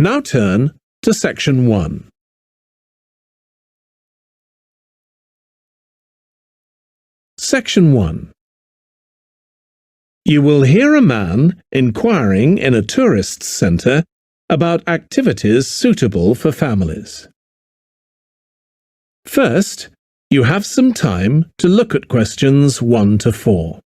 Now turn to Section 1. Section 1. You will hear a man inquiring in a tourist centre about activities suitable for families. First, you have some time to look at questions 1 to 4.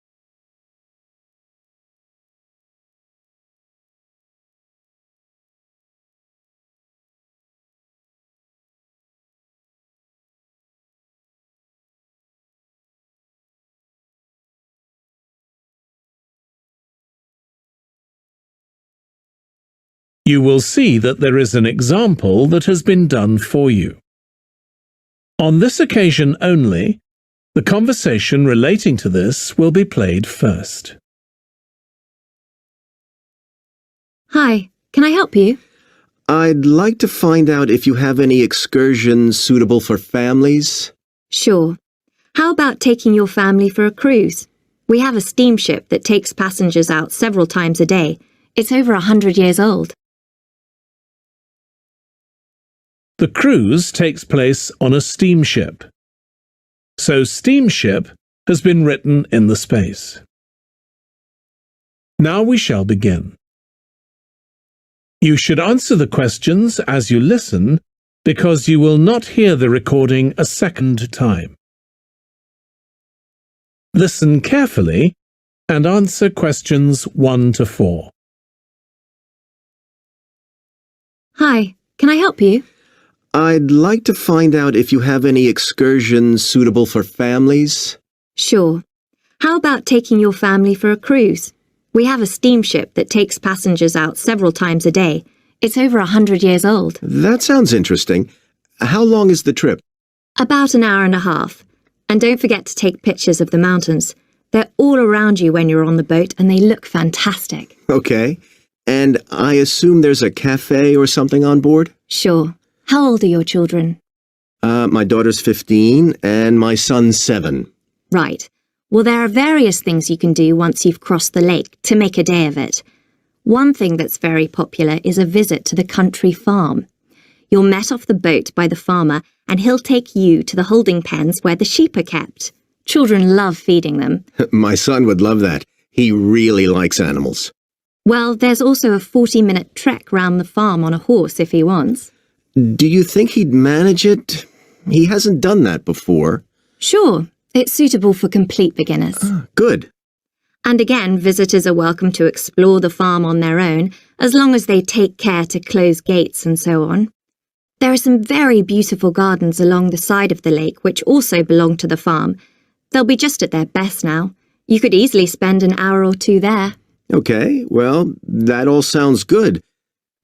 You will see that there is an example that has been done for you. On this occasion only, the conversation relating to this will be played first. Hi, can I help you? I'd like to find out if you have any excursions suitable for families. Sure. How about taking your family for a cruise? We have a steamship that takes passengers out several times a day. It's over 100 years old. The cruise takes place on a steamship. So steamship has been written in the space. Now we shall begin. You should answer the questions as you listen because you will not hear the recording a second time. Listen carefully and answer questions 1 to 4. Hi, can I help you? I'd like to find out if you have any excursions suitable for families. Sure. How about taking your family for a cruise? We have a steamship that takes passengers out several times a day. It's over 100 years old. That sounds interesting. How long is the trip? About an hour and a half. And don't forget to take pictures of the mountains. They're all around you when you're on the boat and they look fantastic. Okay. And I assume there's a cafe or something on board? Sure. How old are your children? My daughter's 15 and my son's 7. Right. Well, there are various things you can do once you've crossed the lake to make a day of it. One thing that's very popular is a visit to the country farm. You're met off the boat by the farmer and he'll take you to the holding pens where the sheep are kept. Children love feeding them. My son would love that. He really likes animals. Well, there's also a 40-minute trek round the farm on a horse if he wants. Do you think he'd manage it? He hasn't done that before. Sure. It's suitable for complete beginners. Good. And again, visitors are welcome to explore the farm on their own, as long as they take care to close gates and so on. There are some very beautiful gardens along the side of the lake which also belong to the farm. They'll be just at their best now. You could easily spend an hour or 2 there. Okay, well, that all sounds good.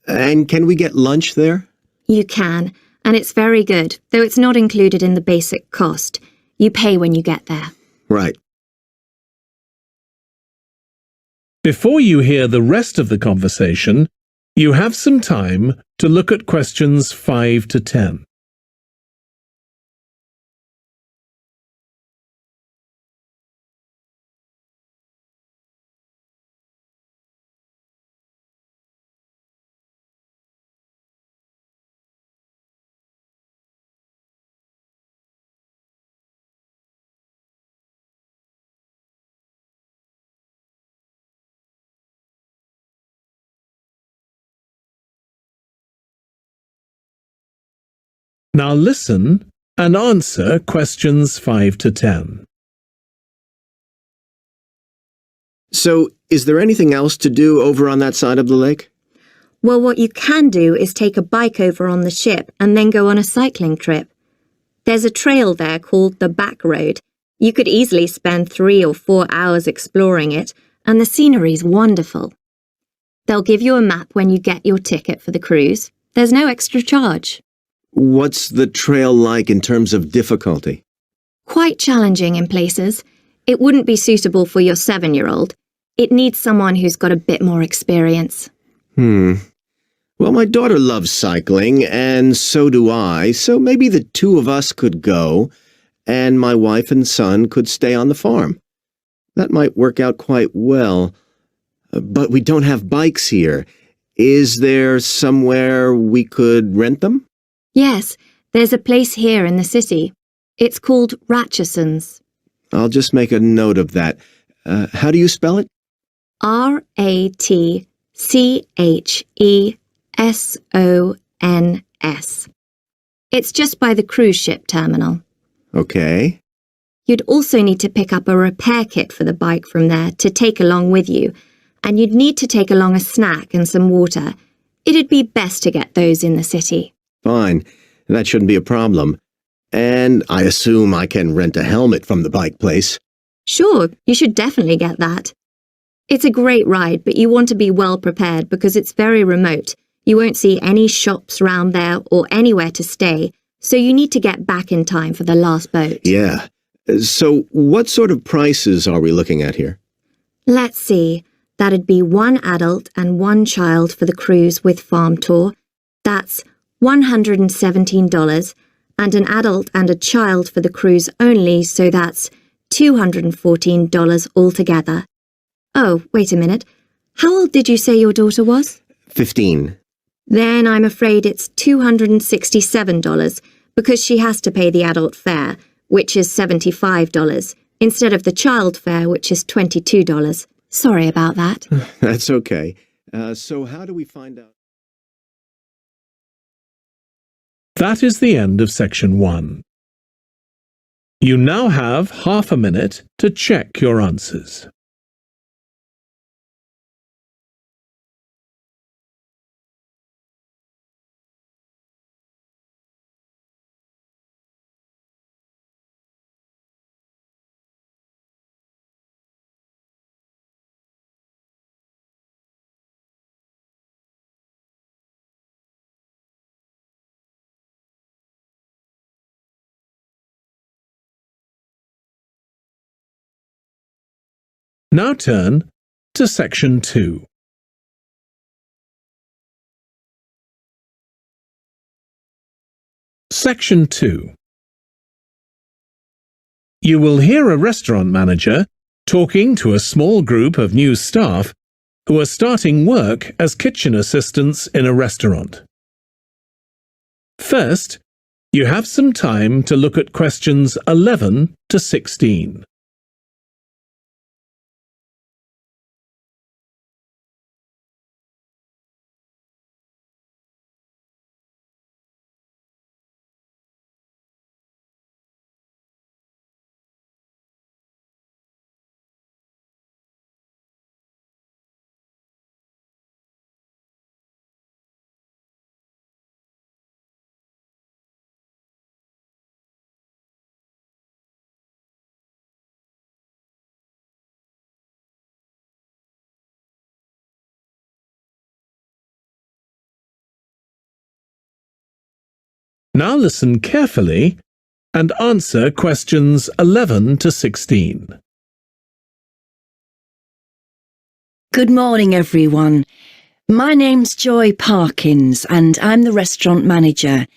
And can we get lunch there? You can, and it's very good, though it's not included in the basic cost. You pay when you get there. Right. Before you hear the rest of the conversation, you have some time to look at questions 5 to 10. Now listen and answer questions 5 to 10. So, is there anything else to do over on that side of the lake? Well, what you can do is take a bike over on the ship and then go on a cycling trip. There's a trail there called the Back Road. You could easily spend 3 or 4 hours exploring it, and the scenery's wonderful. They'll give you a map when you get your ticket for the cruise. There's no extra charge. What's the trail like in terms of difficulty? Quite challenging in places. It wouldn't be suitable for your 7-year-old. It needs someone who's got a bit more experience. Well, my daughter loves cycling, and so do I, so maybe the 2 of us could go, and my wife and son could stay on the farm. That might work out quite well. But we don't have bikes here. Is there somewhere we could rent them? Yes, there's a place here in the city. It's called Ratcheson's. I'll just make a note of that. How do you spell it? Ratchesons. It's just by the cruise ship terminal. Okay. You'd also need to pick up a repair kit for the bike from there to take along with you, and you'd need to take along a snack and some water. It'd be best to get those in the city. Fine. That shouldn't be a problem. And I assume I can rent a helmet from the bike place. Sure, you should definitely get that. It's a great ride, but you want to be well prepared because it's very remote. You won't see any shops round there or anywhere to stay, so you need to get back in time for the last boat. Yeah. So what sort of prices are we looking at here? Let's see. That'd be 1 adult and 1 child for the cruise with farm tour. That's $117, and an adult and a child for the cruise only, so that's $214 altogether. Oh, wait a minute. How old did you say your daughter was? 15. Then I'm afraid it's $267 because she has to pay the adult fare, which is $75, instead of the child fare, which is $22. Sorry about that. That's okay. So how do we find out? That is the end of section 1. You now have half a minute to check your answers. Now turn to section 2. Section 2. You will hear a restaurant manager talking to a small group of new staff who are starting work as kitchen assistants in a restaurant. First, you have some time to look at questions 11 to 16. Now listen carefully and answer questions 11 to 16. Good morning, everyone. My name's Joy Parkins, and I'm the restaurant manager.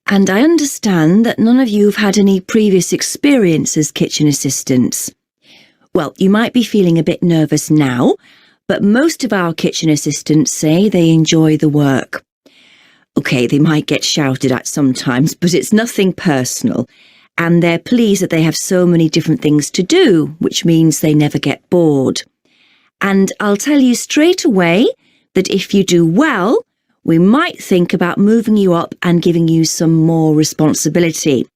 And I understand that none of you have had any previous experience as kitchen assistants. Well, you might be feeling a bit nervous now, but most of our kitchen assistants say they enjoy the work. OK, they might get shouted at sometimes, but it's nothing personal, and they're pleased that they have so many different things to do, which means they never get bored. And I'll tell you straight away that if you do well, we might think about moving you up and giving you some more responsibility.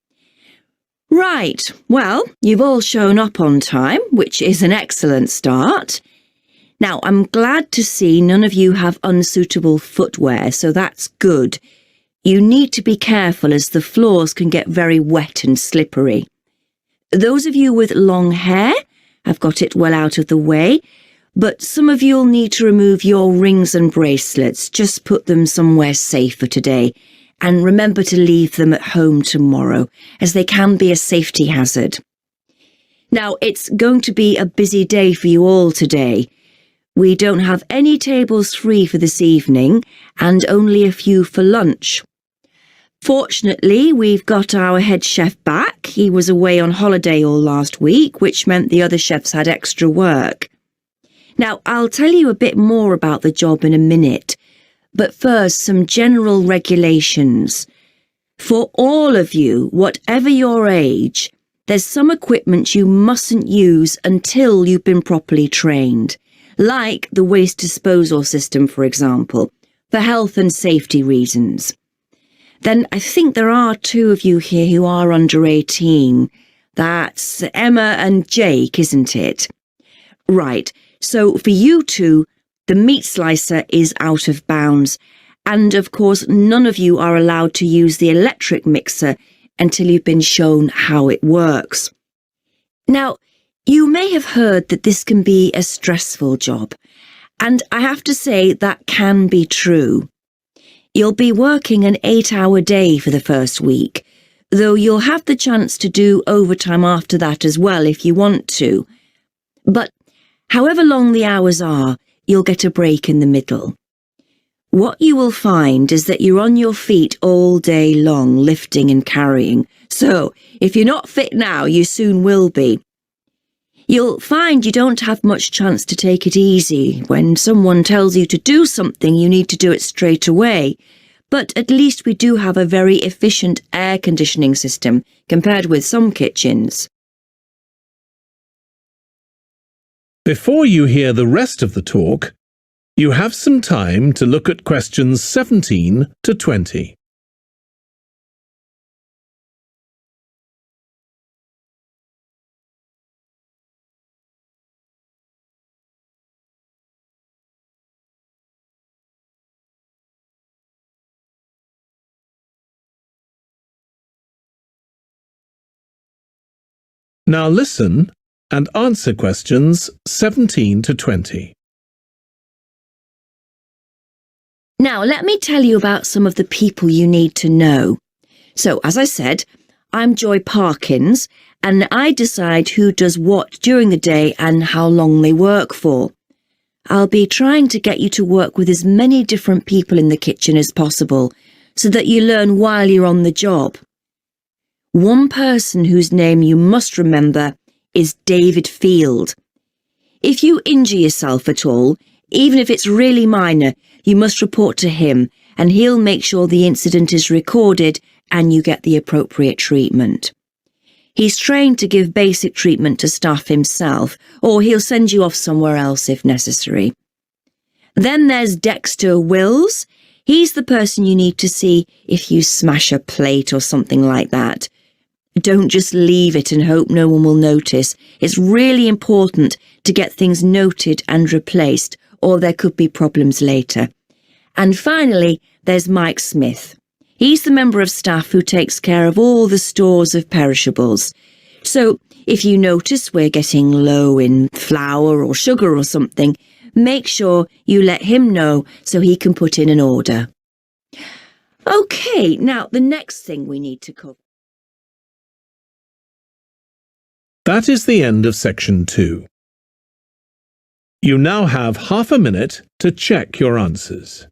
Right, well, you've all shown up on time, which is an excellent start. Now, I'm glad to see none of you have unsuitable footwear, so that's good. You need to be careful as the floors can get very wet and slippery. Those of you with long hair have got it well out of the way, but some of you'll need to remove your rings and bracelets. Just put them somewhere safer today, and remember to leave them at home tomorrow, as they can be a safety hazard. Now, it's going to be a busy day for you all today. We don't have any tables free for this evening, and only a few for lunch. Fortunately, we've got our head chef back. He was away on holiday all last week, which meant the other chefs had extra work. Now, I'll tell you a bit more about the job in a minute, But first, some general regulations. For all of you, whatever your age, there's some equipment you mustn't use until you've been properly trained, like the waste disposal system, for example, for health and safety reasons. Then I think there are 2 of you here who are under 18. That's Emma and Jake, isn't it? Right, so for you 2, the meat slicer is out of bounds, and of course none of you are allowed to use the electric mixer until you've been shown how it works. Now, you may have heard that this can be a stressful job, and I have to say that can be true. You'll be working an 8-hour day for the first week, though you'll have the chance to do overtime after that as well if you want to. But however long the hours are, you'll get a break in the middle. What you will find is that you're on your feet all day long, lifting and carrying. So, if you're not fit now, you soon will be. You'll find you don't have much chance to take it easy. When someone tells you to do something, you need to do it straight away. But at least we do have a very efficient air conditioning system compared with some kitchens. Before you hear the rest of the talk, you have some time to look at questions 17 to 20. Now listen and answer questions 17 to 20. Now, let me tell you about some of the people you need to know. So, as I said, I'm Joy Parkins, and I decide who does what during the day and how long they work for. I'll be trying to get you to work with as many different people in the kitchen as possible, so that you learn while you're on the job. One person whose name you must remember is David Field. If you injure yourself at all, even if it's really minor, you must report to him, and he'll make sure the incident is recorded and you get the appropriate treatment. He's trained to give basic treatment to staff himself, or he'll send you off somewhere else if necessary. Then there's Dexter Wills. He's the person you need to see if you smash a plate or something like that. Don't just leave it and hope no one will notice. It's really important to get things noted and replaced, or there could be problems later. And finally, there's Mike Smith. He's the member of staff who takes care of all the stores of perishables. So, if you notice we're getting low in flour or sugar or something, make sure you let him know so he can put in an order. Okay, now the next thing we need to cover. That is the end of section 2. You now have half a minute to check your answers.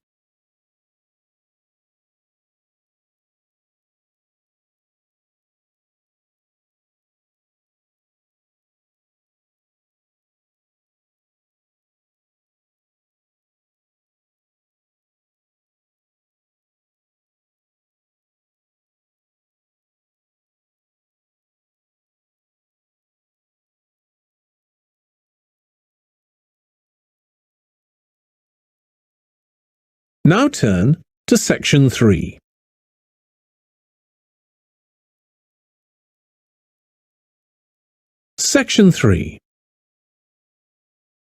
Now turn to section 3. Section 3.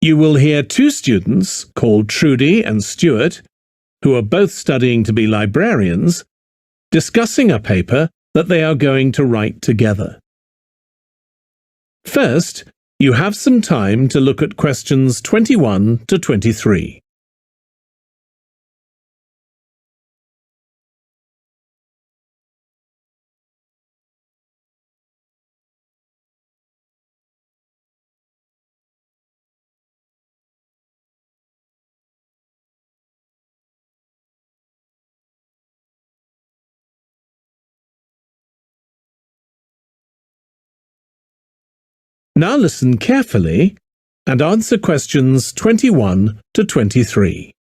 You will hear 2 students called Trudy and Stuart, who are both studying to be librarians, discussing a paper that they are going to write together. First, you have some time to look at questions 21 to 23. Now listen carefully and answer questions 21 to 23.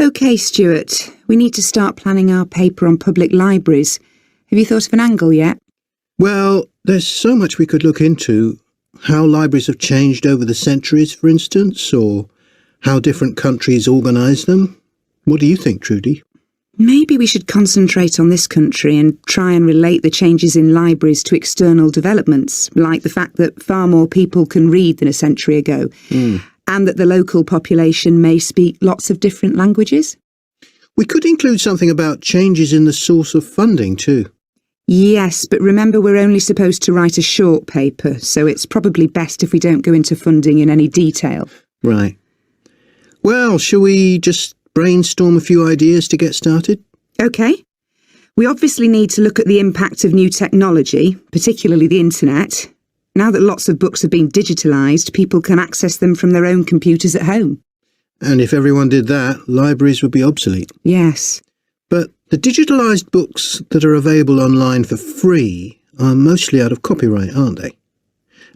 OK, Stuart, we need to start planning our paper on public libraries. Have you thought of an angle yet? Well, there's so much we could look into. How libraries have changed over the centuries, for instance, or how different countries organise them. What do you think, Trudy? Maybe we should concentrate on this country and try and relate the changes in libraries to external developments, like the fact that far more people can read than a century ago, and that the local population may speak lots of different languages. We could include something about changes in the source of funding too. Yes, but remember we're only supposed to write a short paper, so it's probably best if we don't go into funding in any detail. Right. Well, shall we just brainstorm a few ideas to get started? OK. We obviously need to look at the impact of new technology, particularly the internet. Now that lots of books have been digitalised, people can access them from their own computers at home. And if everyone did that, libraries would be obsolete. Yes. But the digitalised books that are available online for free are mostly out of copyright, aren't they?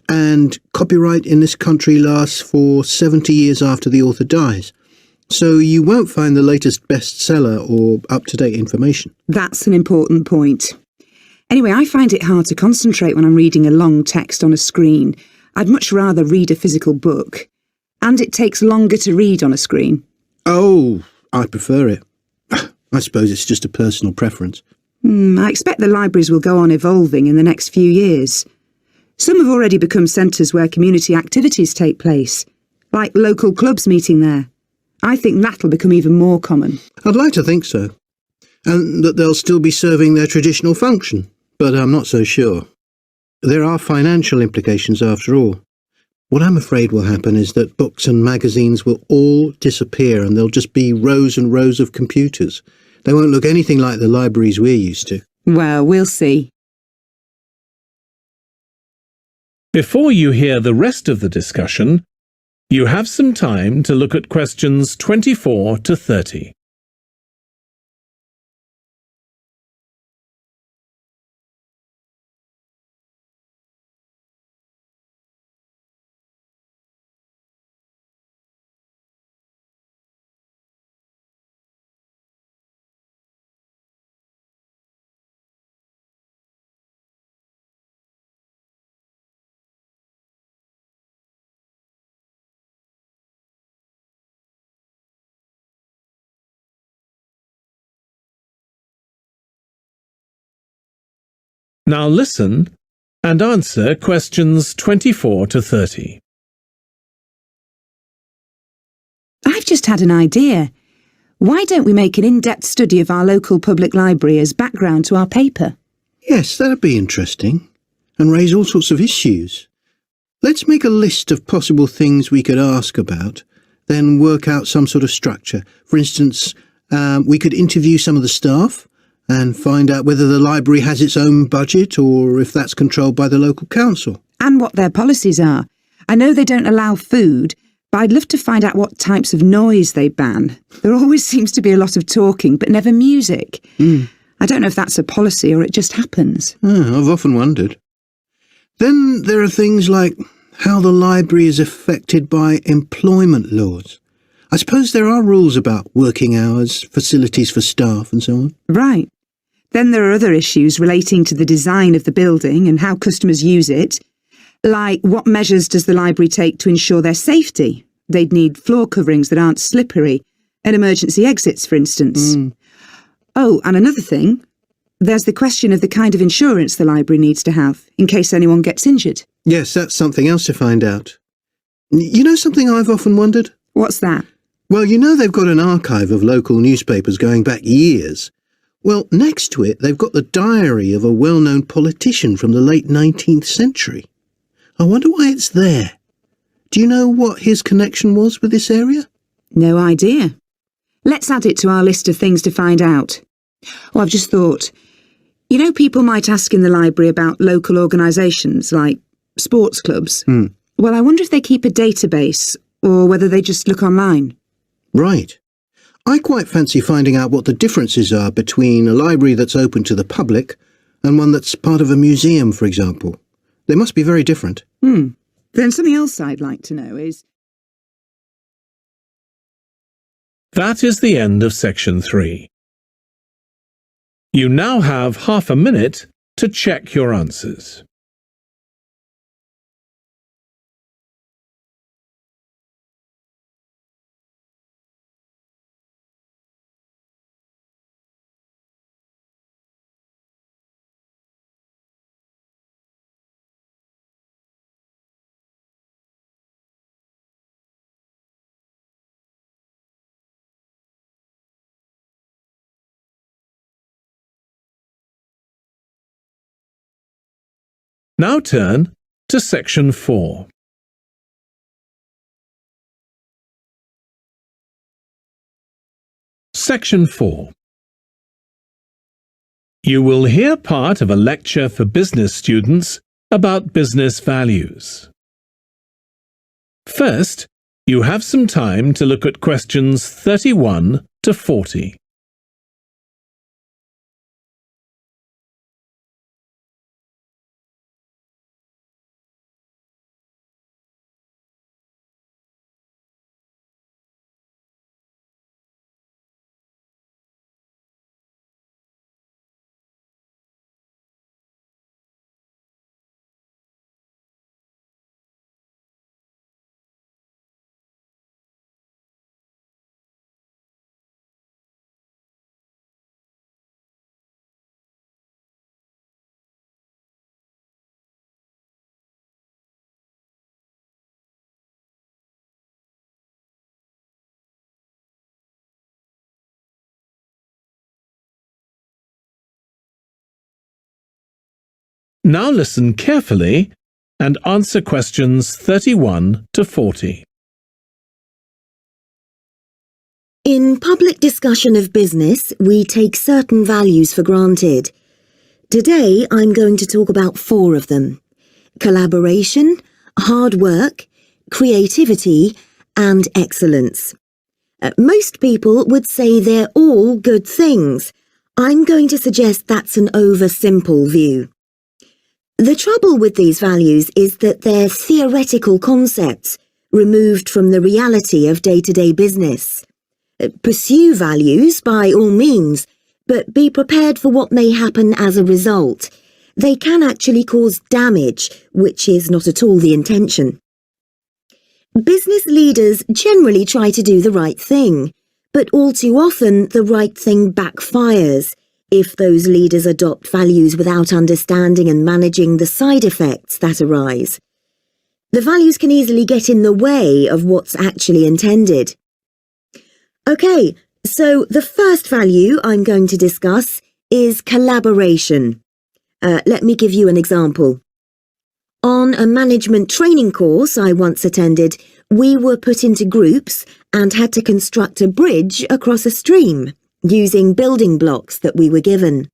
And copyright in this country lasts for 70 years after the author dies. So you won't find the latest bestseller or up-to-date information. That's an important point. Anyway, I find it hard to concentrate when I'm reading a long text on a screen. I'd much rather read a physical book. And it takes longer to read on a screen. Oh, I prefer it. I suppose it's just a personal preference. I expect the libraries will go on evolving in the next few years. Some have already become centres where community activities take place, like local clubs meeting there. I think that'll become even more common. I'd like to think so. And that they'll still be serving their traditional function, but I'm not so sure. There are financial implications after all. What I'm afraid will happen is that books and magazines will all disappear and there'll just be rows and rows of computers. They won't look anything like the libraries we're used to. Well, we'll see. Before you hear the rest of the discussion, you have some time to look at questions 24 to 30. Now listen and answer questions 24 to 30. I've just had an idea. Why don't we make an in-depth study of our local public library as background to our paper? Yes, that'd be interesting. And raise all sorts of issues. Let's make a list of possible things we could ask about, then work out some sort of structure. For instance, we could interview some of the staff and find out whether the library has its own budget or if that's controlled by the local council. And what their policies are. I know they don't allow food, but I'd love to find out what types of noise they ban. There always seems to be a lot of talking, but never music. I don't know if that's a policy or it just happens. I've often wondered. Then there are things like how the library is affected by employment laws. I suppose there are rules about working hours, facilities for staff and so on. Right. Then there are other issues relating to the design of the building and how customers use it. Like, what measures does the library take to ensure their safety? They'd need floor coverings that aren't slippery, and emergency exits, for instance. Oh, and another thing, there's the question of the kind of insurance the library needs to have, in case anyone gets injured. Yes, that's something else to find out. You know something I've often wondered? What's that? Well, you know they've got an archive of local newspapers going back years. Well, next to it, they've got the diary of a well-known politician from the late 19th century. I wonder why it's there. Do you know what his connection was with this area? No idea. Let's add it to our list of things to find out. Oh, I've just thought. You know, people might ask in the library about local organisations, like sports clubs. Well, I wonder if they keep a database, or whether they just look online. Right. I quite fancy finding out what the differences are between a library that's open to the public and one that's part of a museum, for example. They must be very different. Then something else I'd like to know is, That is the end of section 3. You now have half a minute to check your answers. Now turn to section 4. Section 4. You will hear part of a lecture for business students about business values. First, you have some time to look at questions 31 to 40. Now listen carefully and answer questions 31 to 40. In public discussion of business, we take certain values for granted. Today, I'm going to talk about 4 of them: collaboration, hard work, creativity, and excellence. Most people would say they're all good things. I'm going to suggest that's an oversimple view. The trouble with these values is that they're theoretical concepts, removed from the reality of day-to-day business. Pursue values by all means, but be prepared for what may happen as a result. They can actually cause damage, which is not at all the intention. Business leaders generally try to do the right thing, but all too often the right thing backfires if those leaders adopt values without understanding and managing the side effects that arise. The values can easily get in the way of what's actually intended. Okay, so the first value I'm going to discuss is collaboration. Let me give you an example. On a management training course I once attended, we were put into groups and had to construct a bridge across a stream, using building blocks that we were given.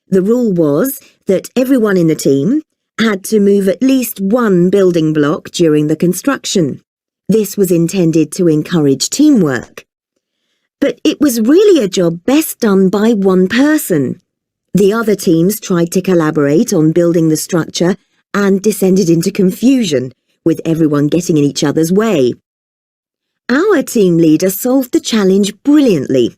The rule was that everyone in the team had to move at least one building block during the construction. This was intended to encourage teamwork. But it was really a job best done by one person. The other teams tried to collaborate on building the structure and descended into confusion, with everyone getting in each other's way. Our team leader solved the challenge brilliantly.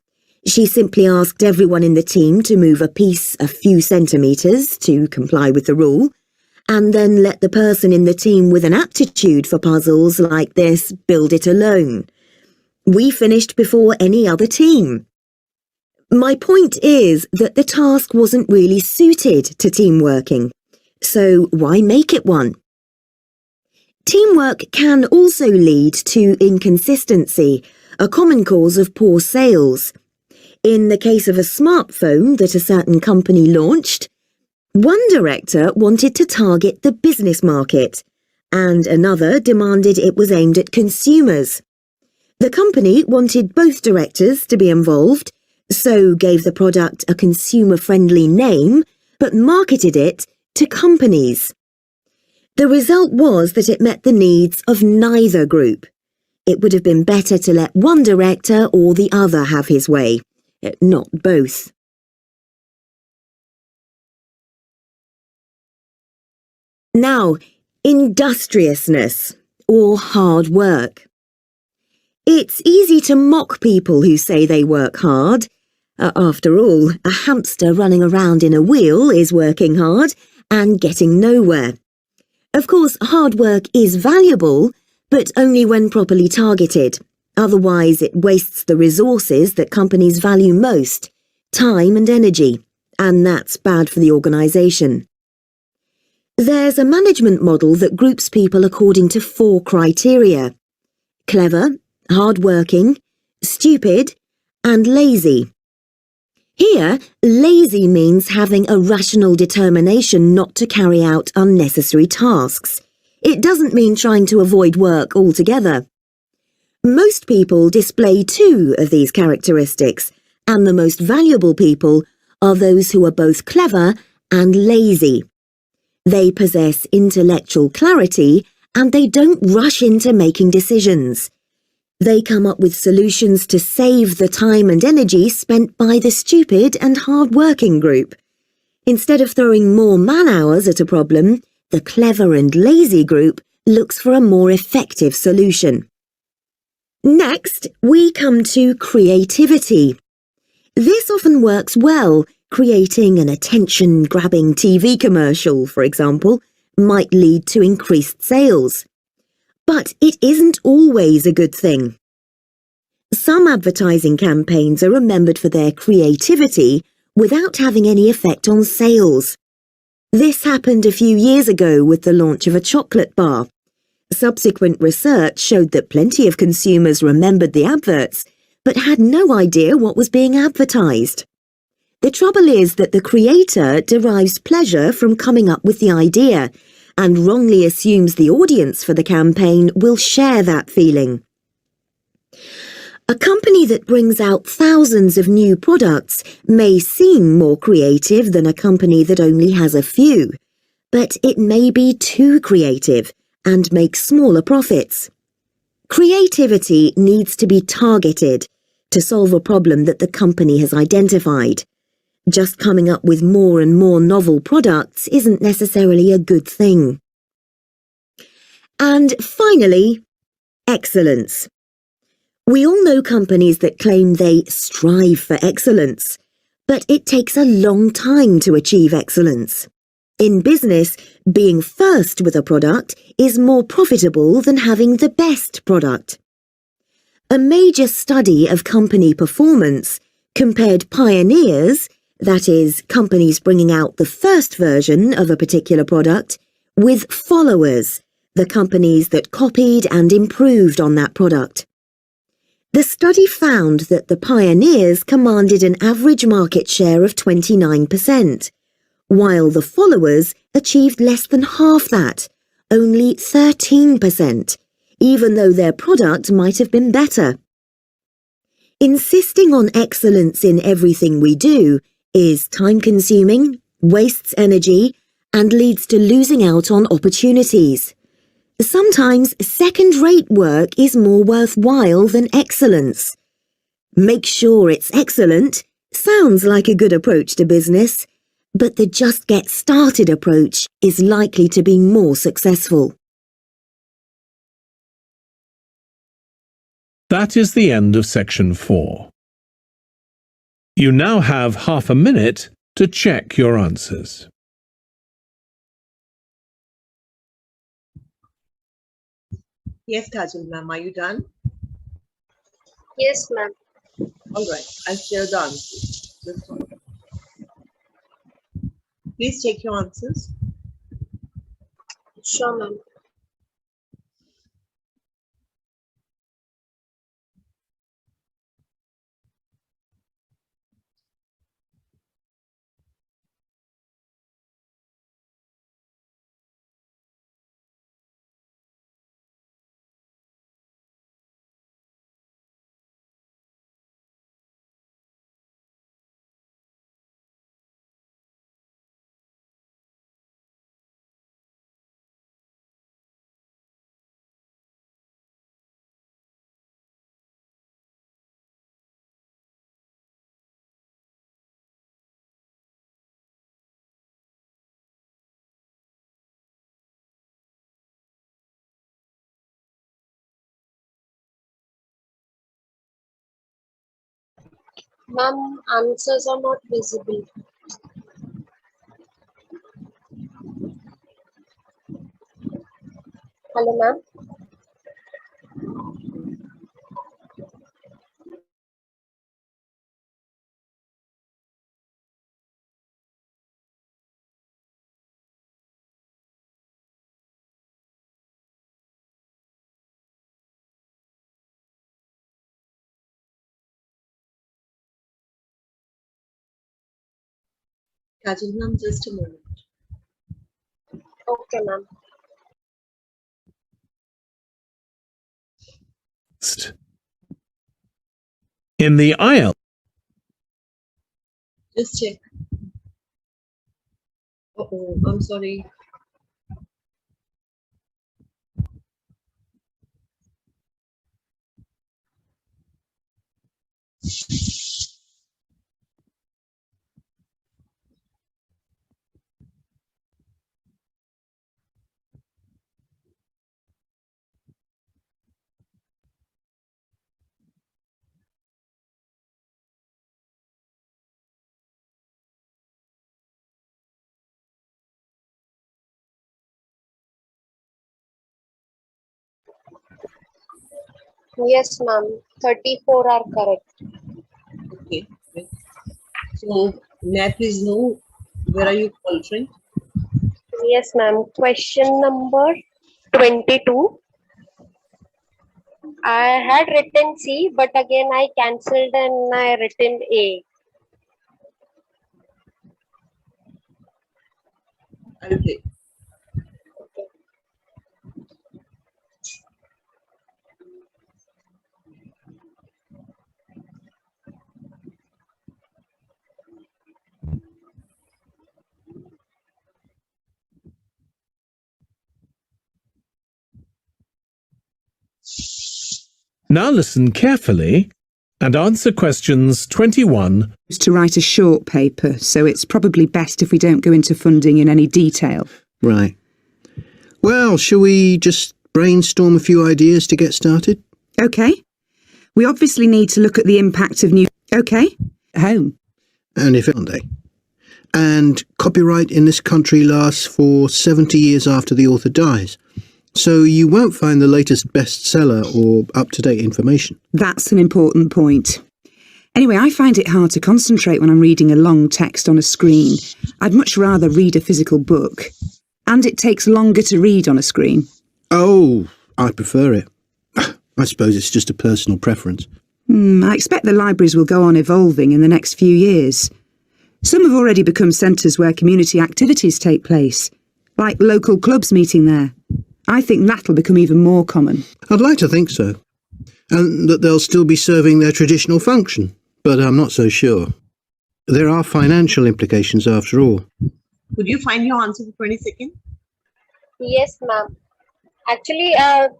She simply asked everyone in the team to move a piece a few centimetres to comply with the rule, and then let the person in the team with an aptitude for puzzles like this build it alone. We finished before any other team. My point is that the task wasn't really suited to team working, so why make it one? Teamwork can also lead to inconsistency, a common cause of poor sales. In the case of a smartphone that a certain company launched, one director wanted to target the business market, and another demanded it was aimed at consumers. The company wanted both directors to be involved, so gave the product a consumer-friendly name, but marketed it to companies. The result was that it met the needs of neither group. It would have been better to let one director or the other have his way, not both. Now, industriousness, or hard work. It's easy to mock people who say they work hard. After all, a hamster running around in a wheel is working hard and getting nowhere. Of course, hard work is valuable, but only when properly targeted. Otherwise, it wastes the resources that companies value most, time and energy, and that's bad for the organisation. There's a management model that groups people according to 4 criteria: clever, hard-working, stupid, and lazy. Here, lazy means having a rational determination not to carry out unnecessary tasks. It doesn't mean trying to avoid work altogether. Most people display 2 of these characteristics, and the most valuable people are those who are both clever and lazy. They possess intellectual clarity and they don't rush into making decisions. They come up with solutions to save the time and energy spent by the stupid and hard-working group. Instead of throwing more man-hours at a problem, the clever and lazy group looks for a more effective solution. Next, we come to creativity. This often works well. Creating an attention-grabbing TV commercial, for example, might lead to increased sales. But it isn't always a good thing. Some advertising campaigns are remembered for their creativity without having any effect on sales. This happened a few years ago with the launch of a chocolate bar. Subsequent research showed that plenty of consumers remembered the adverts, but had no idea what was being advertised. The trouble is that the creator derives pleasure from coming up with the idea and wrongly assumes the audience for the campaign will share that feeling. A company that brings out thousands of new products may seem more creative than a company that only has a few, but it may be too creative and make smaller profits. Creativity needs to be targeted to solve a problem that the company has identified. Just coming up with more and more novel products isn't necessarily a good thing. And finally, excellence. We all know companies that claim they strive for excellence, but it takes a long time to achieve excellence. In business, being first with a product is more profitable than having the best product. A major study of company performance compared pioneers, that is, companies bringing out the first version of a particular product, with followers, the companies that copied and improved on that product. The study found that the pioneers commanded an average market share of 29%, while the followers achieved less than half that, only 13%, even though their product might have been better. Insisting on excellence in everything we do is time-consuming, wastes energy, and leads to losing out on opportunities. Sometimes second-rate work is more worthwhile than excellence. Make sure it's excellent sounds like a good approach to business, but the just get started approach is likely to be more successful. That is the end of section 4. You now have half a minute to check your answers. Yes, Kajal ma'am, are you done? Yes, ma'am. All right, I'll share the answers. Just hold on. Please check your answers. Sure, ma'am. Ma'am, answers are not visible. Hello, ma'am. Kajal ma'am, just a moment. Okay, ma'am. In the IELTS, Just check. Oh, I'm sorry. Yes, ma'am. 34 are correct. Okay. So, may I please know where are you altering? Yes, ma'am. Question number 22. I had written C, but again I cancelled and I written A. I'll take. now listen carefully and answer questions 21 To write a short paper, so it's probably best if we don't go into funding in any detail. Right. Well, shall we just brainstorm a few ideas to get started? Okay. We obviously need to look at the impact of new... Okay. Home. And if one day. And copyright in this country lasts for 70 years after the author dies. So you won't find the latest bestseller or up-to-date information. That's an important point. Anyway, I find it hard to concentrate when I'm reading a long text on a screen. I'd much rather read a physical book. And it takes longer to read on a screen. Oh, I prefer it. I suppose it's just a personal preference. I expect the libraries will go on evolving in the next few years. Some have already become centres where community activities take place, like local clubs meeting there. I think that'll become even more common. I'd like to think so. And that they'll still be serving their traditional function, but I'm not so sure. There are financial implications after all. Could you find your answer for 22nd? Yes, ma'am. Actually,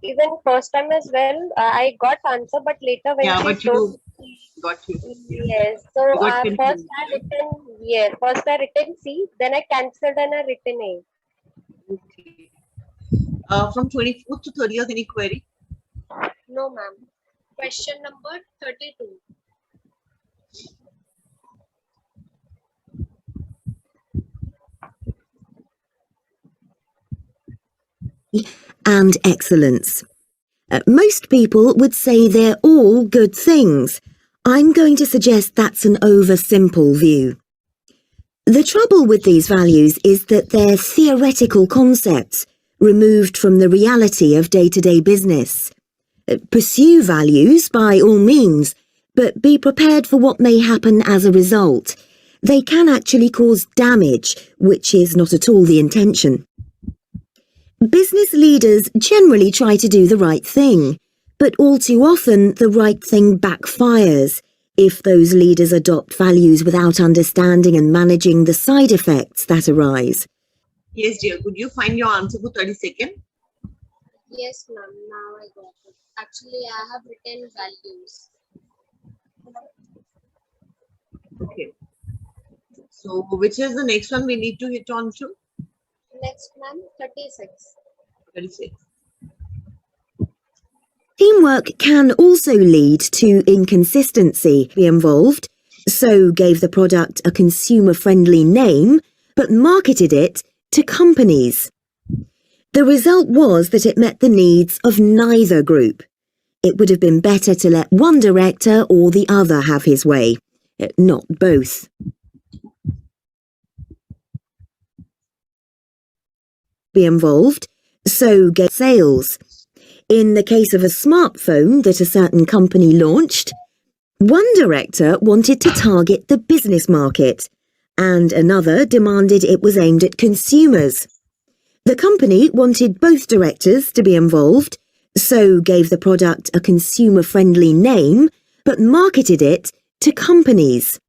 even first time as well, I got answer, but later when Yeah, she but told, you got you. yes. So You got first confused. I written, yeah, first I written C, then I cancelled and I written A. Okay. From 24th to 30th, any query? No, ma'am. Question number 32. And excellence. Most people would say they're all good things. I'm going to suggest that's an over-simple view. The trouble with these values is that they're theoretical concepts, removed from the reality of day-to-day business. Pursue values by all means, but be prepared for what may happen as a result. They can actually cause damage, which is not at all the intention. Business leaders generally try to do the right thing, but all too often the right thing backfires if those leaders adopt values without understanding and managing the side effects that arise. Yes, dear. Could you find your answer for 32nd? Yes, ma'am. Now I got it. Actually, I have written values. Okay. So, which is the next one we need to hit on to? Next, ma'am, 36. 36. Teamwork can also lead to inconsistency involved, so gave the product a consumer-friendly name, but marketed it to companies. The result was that it met the needs of neither group. It would have been better to let one director or the other have his way, not both. Be involved, so get sales. In the case of a smartphone that a certain company launched, one director wanted to target the business market, and another demanded it was aimed at consumers. The company wanted both directors to be involved, so gave the product a consumer-friendly name, but marketed it to companies.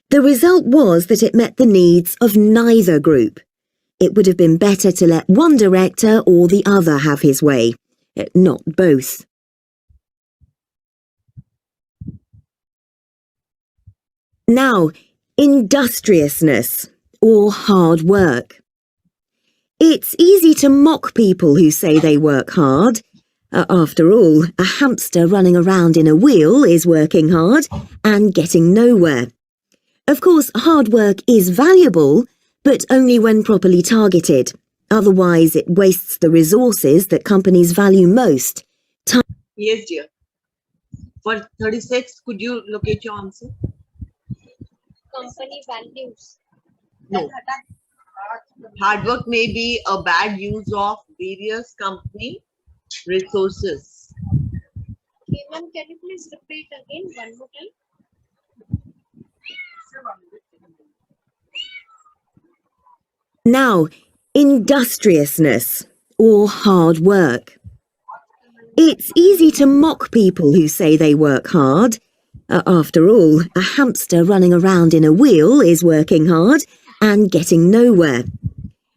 The result was that it met the needs of neither group. It would have been better to let one director or the other have his way, not both. Now, industriousness, or hard work. It's easy to mock people who say they work hard. After all, a hamster running around in a wheel is working hard and getting nowhere. Of course, hard work is valuable, but only when properly targeted. Otherwise, it wastes the resources that companies value most. Yes, dear. For 36, could you locate your answer? Company values. No. Hard work may be a bad use of various company resources. Okay, ma'am, can you please repeat again one more time? Now, industriousness, or hard work. It's easy to mock people who say they work hard. After all, a hamster running around in a wheel is working hard and getting nowhere.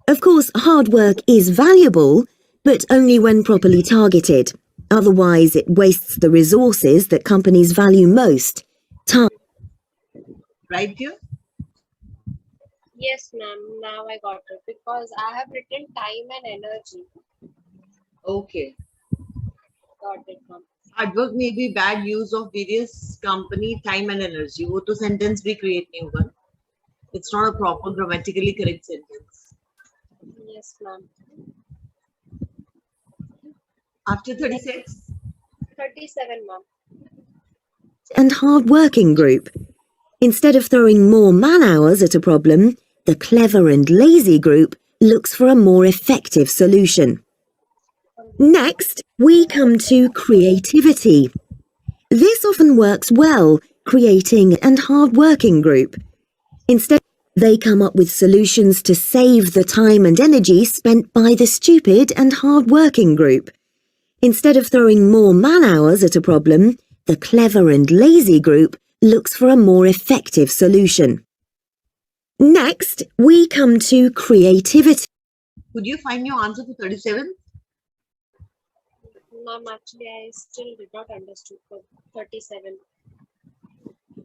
Of course, hard work is valuable, but only when properly targeted. Otherwise, it wastes the resources that companies value most. Time. Right, dear? Yes, ma'am. Now I got it because I have written time and energy. Okay. Got it, ma'am. Hard work may be bad use of various company time and energy. वो तो sentence भी create नहीं होगा. It's not a proper grammatically correct sentence. Yes, ma'am. After 36? 37, ma'am. And hard-working group. Instead of throwing more man-hours at a problem, the clever and lazy group looks for a more effective solution. Next, we come to creativity. This often works well, creating and hard-working group. Instead, they come up with solutions to save the time and energy spent by the stupid and hard-working group. Instead of throwing more man-hours at a problem, the clever and lazy group looks for a more effective solution. Next, we come to creativity. Could you find your answer for 37? Ma'am, actually, I still did not understood for 37.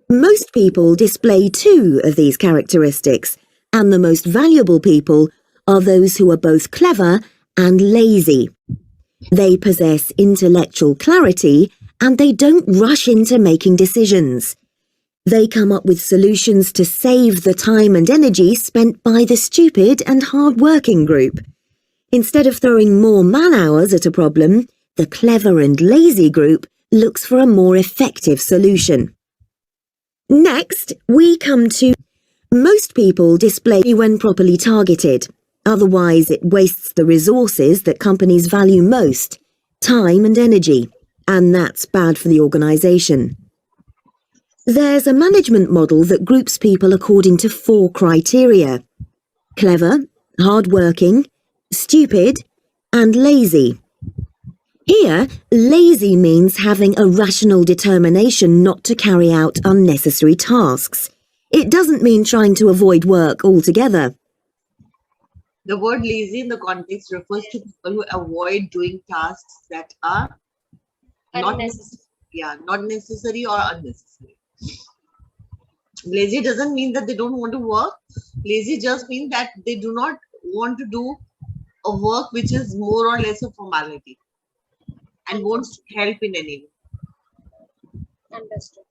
Most people display two of these characteristics, and the most valuable people are those who are both clever and lazy. They possess intellectual clarity and they don't rush into making decisions. They come up with solutions to save the time and energy spent by the stupid and hard-working group. Instead of throwing more man-hours at a problem, the clever and lazy group looks for a more effective solution. Next, we come to most people display when properly targeted. Otherwise, it wastes the resources that companies value most, time and energy, and that's bad for the organisation. There's a management model that groups people according to 4 criteria: clever, hard-working, stupid, and lazy. Here, lazy means having a rational determination not to carry out unnecessary tasks. It doesn't mean trying to avoid work altogether. The word lazy in the context refers to people who avoid doing tasks that are not necessary or unnecessary. Lazy doesn't mean that they don't want to work. Lazy just means that they do not want to do a work which is more or less a formality and won't help in any way. Understood.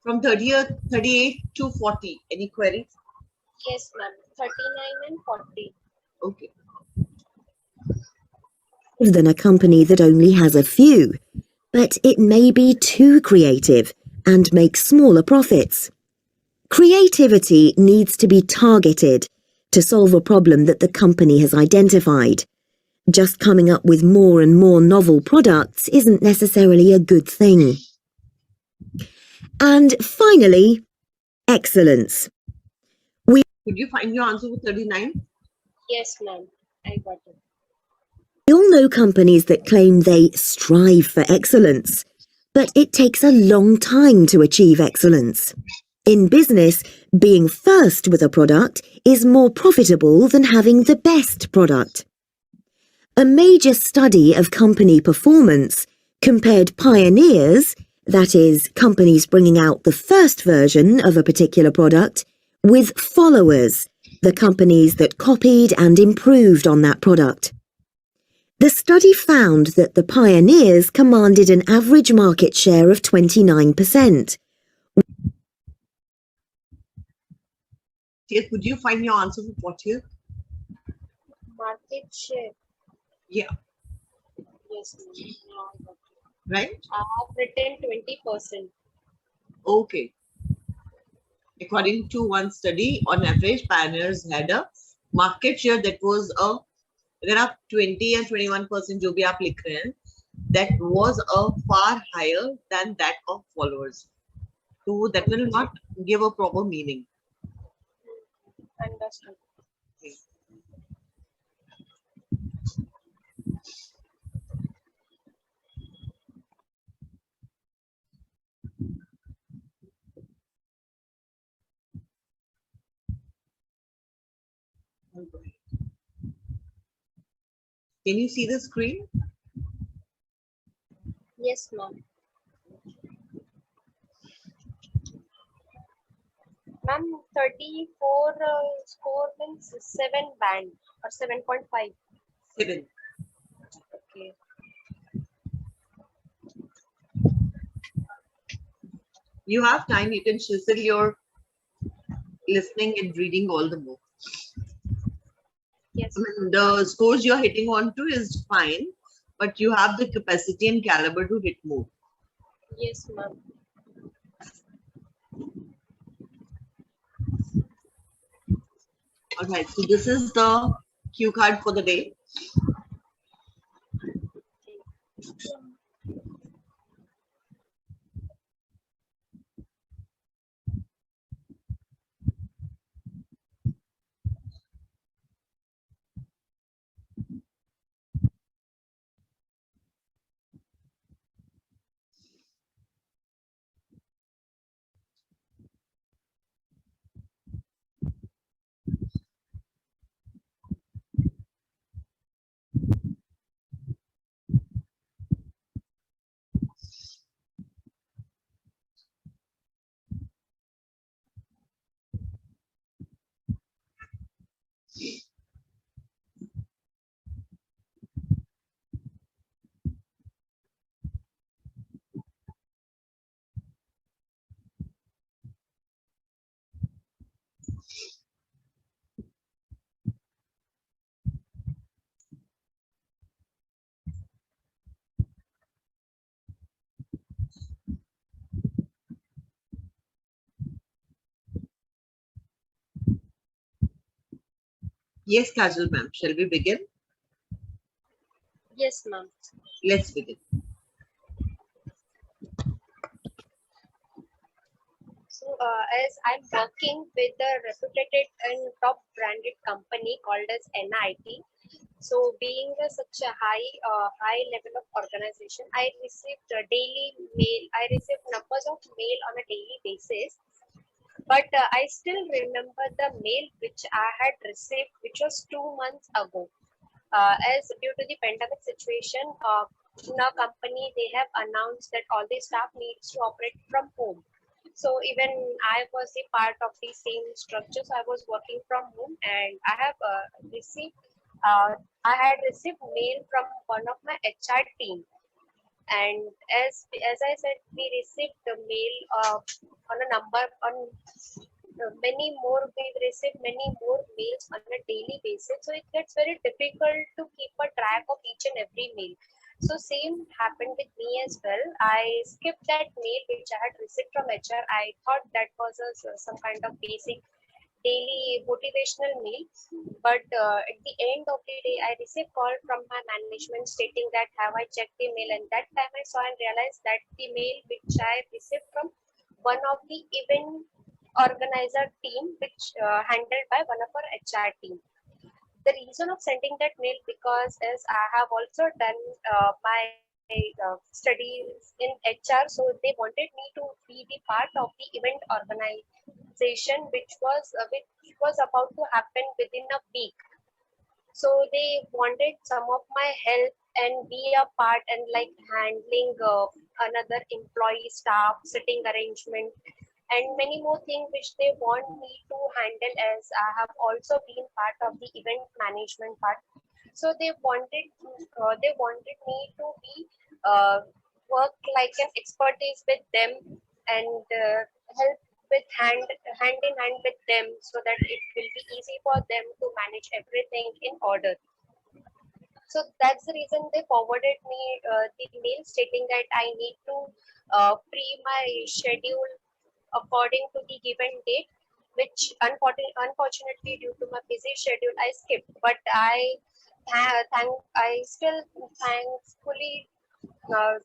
From 38 to 40. Any queries? Yes, ma'am. 39 and 40. Okay. Than a company that only has a few, but it may be too creative and make smaller profits. Creativity needs to be targeted to solve a problem that the company has identified. Just coming up with more and more novel products isn't necessarily a good thing. And finally, excellence. Could you find your answer for 39? Yes, ma'am. I got it. We all know companies that claim they strive for excellence, but it takes a long time to achieve excellence. In business, being first with a product is more profitable than having the best product. A major study of company performance compared pioneers, that is, companies bringing out the first version of a particular product, with followers, the companies that copied and improved on that product. The study found that the pioneers commanded an average market share of 29%. Yes, could you find your answer for 40? Market share. Yeah, Yes, ma'am. Now I got it. right? I have written 20%. Okay. According to one study, on average, pioneers had a market share that was there are 20 and 21% जो भी आप लिख रहे हैं, that was a far higher than that of followers. So that will not give a proper meaning. Understood. Okay. Can you see the screen? Yes, ma'am. Ma'am, 34 score means 7 band or 7.5. 7. Okay. You have time, you can chisel your listening and reading all the more. Yes. I mean, the scores you're hitting on to is fine, but you have the capacity and caliber to hit more. Yes, ma'am. Alright, so this is the cue card for the day. Yes, Kajal ma'am, shall we begin? Yes, ma'am. Let's begin. So, as I'm working with a reputed and top branded company called as NIT, so being such a high level of organization, I received a daily mail. I received numbers of mail on a daily basis. But I still remember the mail which I had received, which was 2 months ago. As due to the pandemic situation, in our company, they have announced that all the staff needs to operate from home. So even I was a part of the same structure. So I was working from home, and I have received. I had received mail from one of my HR team, And as I said, we received the mail on a number on many more. We receive many more mails on a daily basis, so it gets very difficult to keep a track of each and every mail. So same happened with me as well. I skipped that mail which I had received from HR. I thought that was some kind of basic daily motivational mail, but at the end of the day I received call from my management stating that have I checked the mail, and that time I saw and realized that the mail which I received from one of the event organizer team which handled by one of our HR team. The reason of sending that mail because as I have also done my studies in HR, so they wanted me to be the part of the event organization which was about to happen within a week. So they wanted some of my help and be a part and like handling another employee staff sitting arrangement and many more things which they want me to handle as I have also been part of the event management part. So they wanted me to be work like an expertise with them and help with hand in hand with them so that it will be easy for them to manage everything in order. So that's the reason they forwarded me the mail stating that I need to free my schedule according to the given date, which unfortunately due to my busy schedule I skipped. But I still thankfully uh,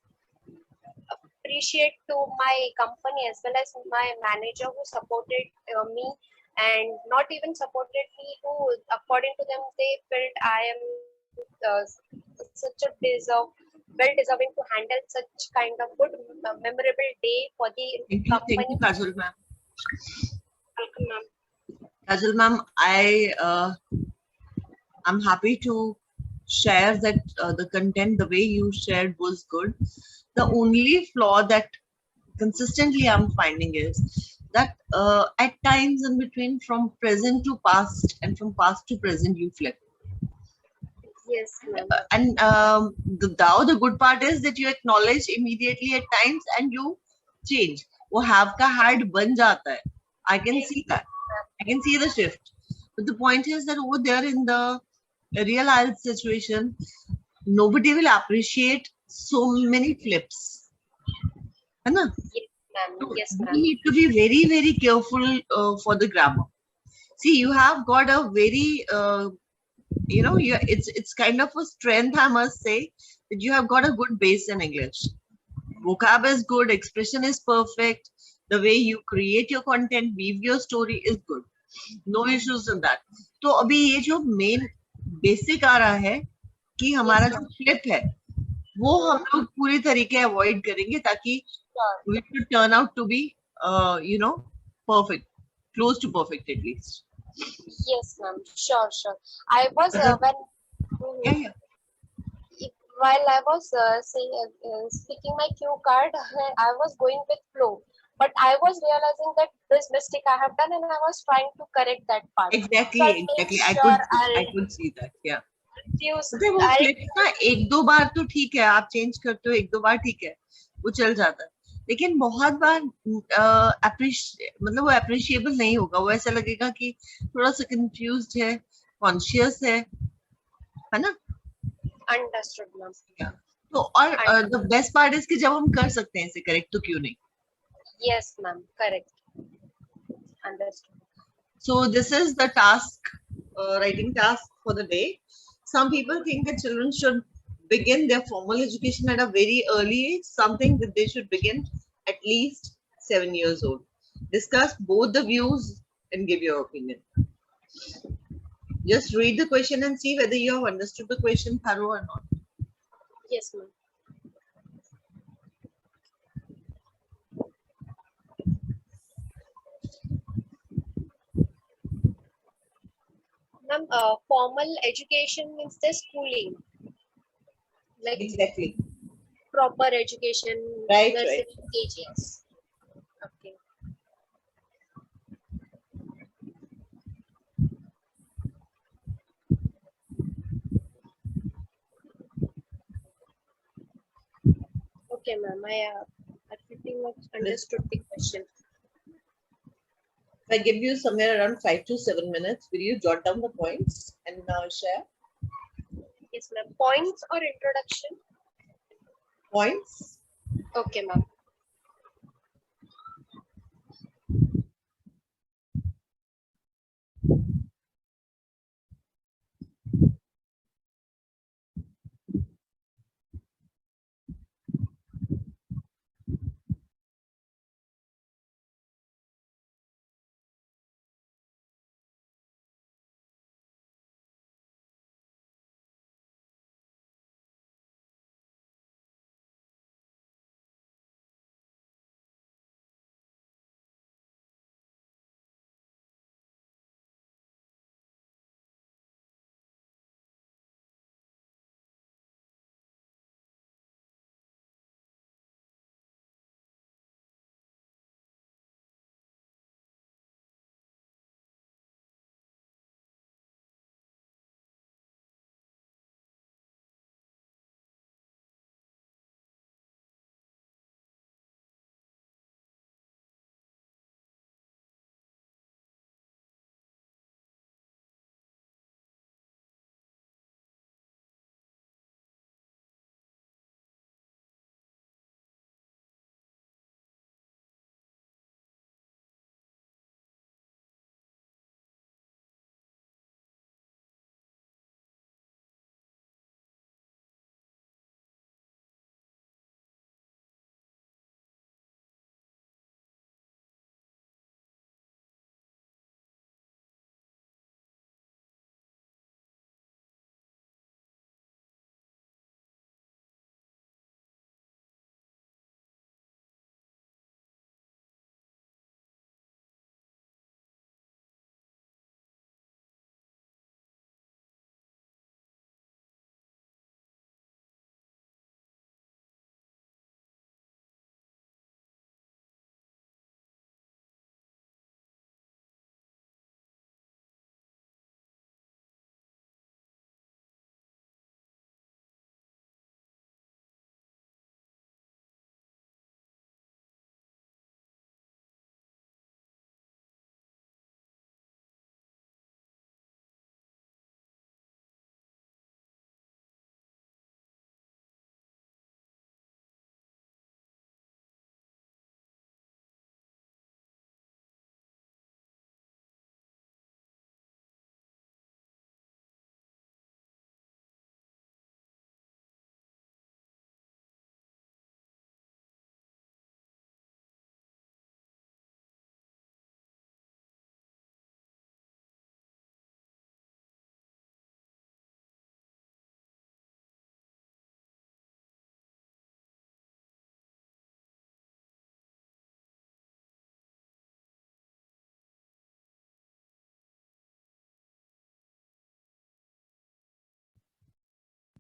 appreciate to my company as well as my manager who supported me and not even supported me, who according to them they felt I am uh, such a well deserving to handle such kind of good memorable day for the Thank company. you, Kajal ma'am. Welcome, ma'am. Kajal ma'am, I'm happy to share that the content, the way you shared was good. The only flaw that consistently I'm finding is that at times in between from present to past and from past to present you flip. Yes, ma'am. And the good part is that you acknowledge immediately at times and you change. वो have का had बन जाता है. I can see that. I can see the shift. But the point is that over there in the real IELTS situation, nobody will appreciate so many flips. है ना? Yes, ma'am. Yes, We ma'am. need to be very, very careful for the grammar. See, you have got a very, it's kind of a strength, I must say, that you have got a good base in English. Vocab is good, expression is perfect, the way you create your content, weave your story is good. No issues in that. तो अभी ये जो main basic आ रहा है कि हमारा जो flip है वो हम लोग पूरी तरीके avoid करेंगे ताकि we should turn out to be perfect, close to perfect at least. Yes, ma'am. Sure. I was Yeah. while I was speaking my cue card, I was going with flow. But I was realizing that this mistake I have done, and I was trying to correct that part. Exactly. So I made I sure could see that. Yeah. use. मतलब वो flips ना एक दो बार तो ठीक है, आप change करते हो एक दो बार ठीक है, वो चल जाता है, लेकिन बहुत बार मतलब वो अप्रिशिएबल नहीं होगा, वो ऐसा लगेगा कि थोड़ा सा कंफ्यूज्ड है, कॉन्शियस है ना? Understood, ma'am. तो और द बेस्ट पार्ट इज कि जब हम कर सकते हैं इसे करेक्ट तो क्यों नहीं? Yes, ma'am. Correct. Understood. So this is the task, writing task for the day. Some people think that children should begin their formal education at a very early age, something that they should begin at least 7 years old. Discuss both the views and give your opinion. Just read the question and see whether you have understood the question thorough or not. Yes, ma'am. Ma'am, formal education means the schooling, like Exactly. proper education, Right. nursery ages. Okay. Okay, ma'am. I pretty much understood the question. If I give you somewhere around 5 to 7 minutes, will you jot down the points and share Yes, ma'am. Points or introduction? points? Okay, ma'am.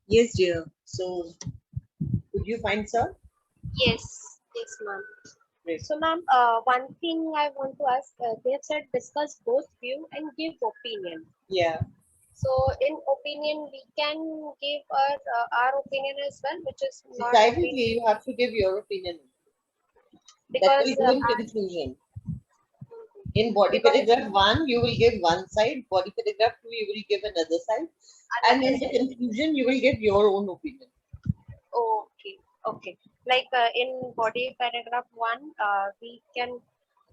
Yes, dear. So, could you find sir? Yes, yes, ma'am. Great. So, ma'am, one thing I want to ask, they have said discuss both view and give opinion. Yeah. So, in opinion, we can give our opinion as well, which is not Decidedly, opinion, you have to give your opinion. That because will go in conclusion. In body because paragraph 1, you will give one side. Body paragraph 2, you will give another side. And in the conclusion, you will give your own opinion. okay, okay. Like in body paragraph 1, we can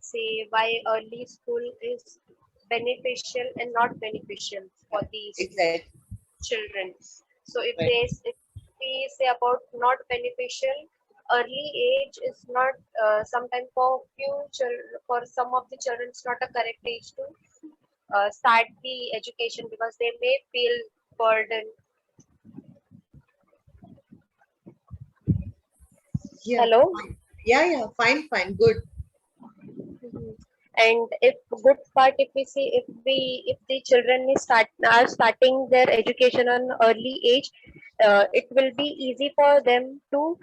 say why early school is beneficial and not beneficial for these Exactly. children. So Right. if we say about not beneficial, early age is not sometimes for for some of the children it's not a correct age to start the education because they may feel burdened. Yeah. Hello. Fine. Yeah. Fine. Fine. Good. Mhm. And if good part, if we see, if the children are starting their education on early age, it will be easy for them to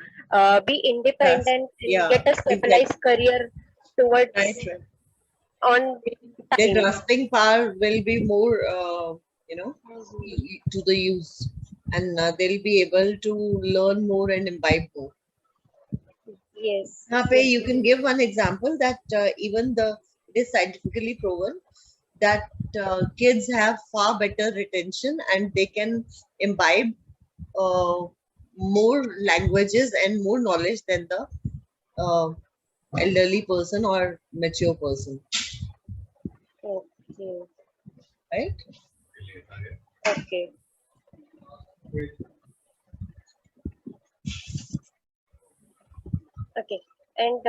be Yes. independent and Yeah. get a stabilized Exactly. career Right. towards Right. on Their time. grasping power will be more, Mhm. to the use, and they'll be able to learn more and imbibe more. Yes. यहाँ पे Yes. you can give one example that even it is scientifically proven that kids have far better retention and they can imbibe more languages and more knowledge than the elderly person or mature person, Okay. right? Okay. Okay. And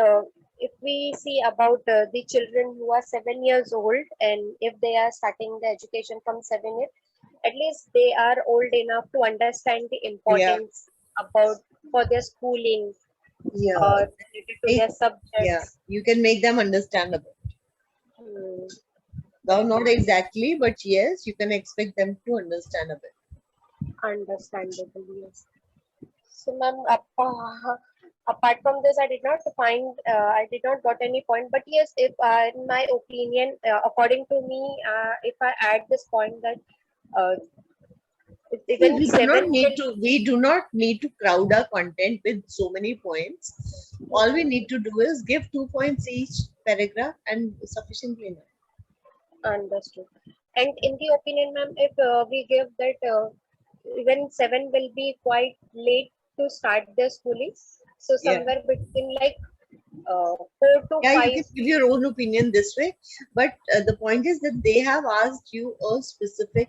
if we see about the children who are 7 years old, and if they are starting the education from 7 years, at least they are old enough to understand the Yeah, importance about for their schooling yeah, related to their yeah. subjects. You can make them understandable. Hmm. Though not exactly, but yes, you can expect them to understand a bit. Understandable, yes. So, ma'am, apart from this, I did not got any point. But yes, if in my opinion, according to me, if I add this point that uh, See, even seven will, we do not need to crowd our content with so many points. All we need to do is give 2 points each paragraph and sufficiently enough. understood. And in the opinion, ma'am, if we give that even 7 will be quite late to start their schooling, so Yeah. somewhere between like 4 to Yeah, you 5. can give your own opinion this way, but the point is that they have asked you a specific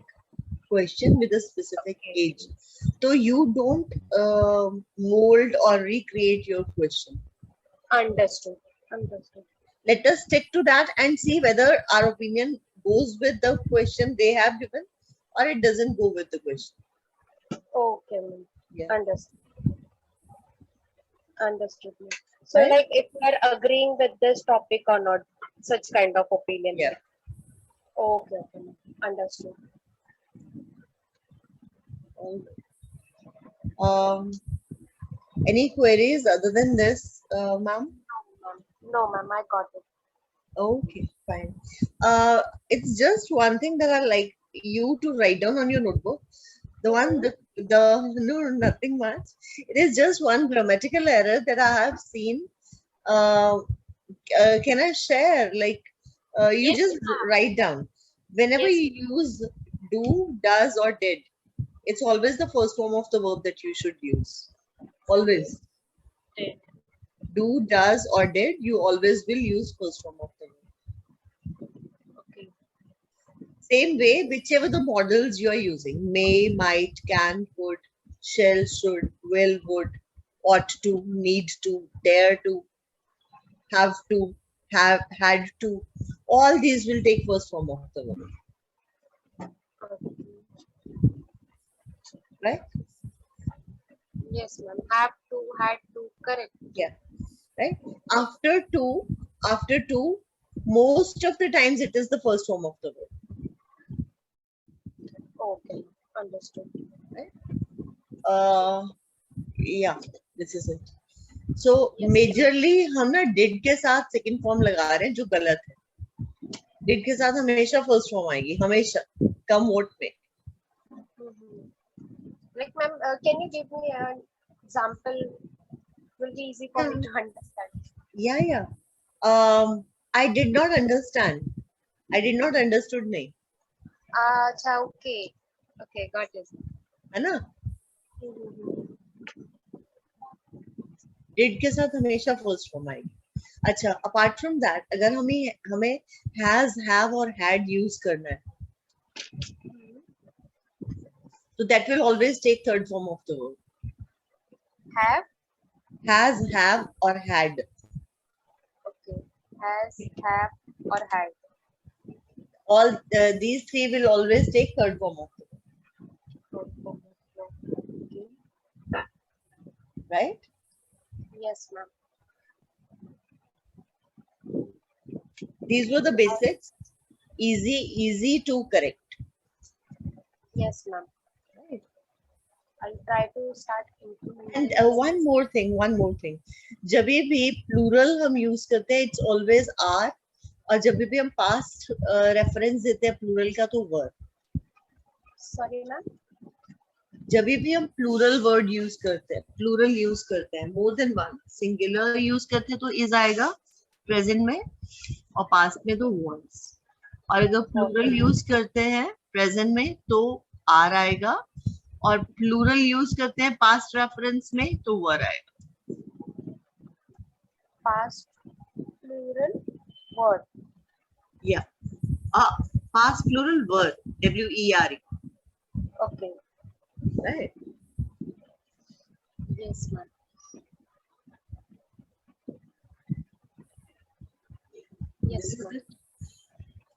question with a specific age. So you don't mold or recreate your question. Understood. Understood. Let us stick to that and see whether our opinion goes with the question they have given or it doesn't go with the question. Okay, ma'am. Yeah. Understood. Understood, ma'am. So, Right? like, if we are agreeing with this topic or not, such kind of opinion. Yeah. Okay, okay, ma'am. Understood. Um, any queries other than this, ma'am? No, ma'am, I got it. Okay, fine. It's just one thing that I like you to write down on your notebook. No, nothing much. It is just one grammatical error that I have seen. Uh, can I share? Like, you Yes, just write down. Whenever yes, you use do, does, or did, it's always the first form of the verb that you should use. Always. did. Do, does, or did, you always will use first form of the verb. Okay. Same way, whichever the models you are using, may, might, can, could, shall, should, will, would, ought to, need to, dare to, have to, have, had to, all these will take first form of the verb, Okay. right? Yes, ma'am. Have to, had to, correct. Yeah, right? After two, most of the times it is the first form of the verb, Okay, understood. right? Yeah, this is it. So Yes. majorly हम ना did के साथ second form लगा रहे हैं जो गलत है. Did के साथ हमेशा first form आएगी, हमेशा कम वोट में. Like, ma'am, can you give me an example? Will be easy for me to understand. Yeah. I did not understand. I did not understood नहीं, Acha, okay. Okay, got it. है ना? Did के साथ हमेशा first form आएगी. अच्छा, apart from that, अगर हमें has, have और had use करना है, so that will always take third form of the verb. Have. Has, have, or had. Okay. Has, have, or had. All these three will always take third form of the verb, Okay. right? Yes, ma'am. These were the basics. Easy to correct. Yes, ma'am. Right. I'll try to start implementing. And one more thing. जब भी plural हम use करते हैं, it's always are. और जब भी हम past reference देते हैं plural का तो were. Sorry, ma'am. जब भी हम प्लूरल वर्ड यूज करते हैं, प्लूरल यूज करते हैं, more than one, singular use करते हैं तो इज आएगा प्रेजेंट में, और पास्ट में तो वंस। और अगर प्लूरल यूज करते हैं प्रेजेंट में तो आर आएगा, और प्लूरल यूज करते हैं पास्ट रेफरेंस में तो वर आएगा। Past plural word. या past plural were, WERE, Okay. Right? Yes, ma'am. Yes, ma'am.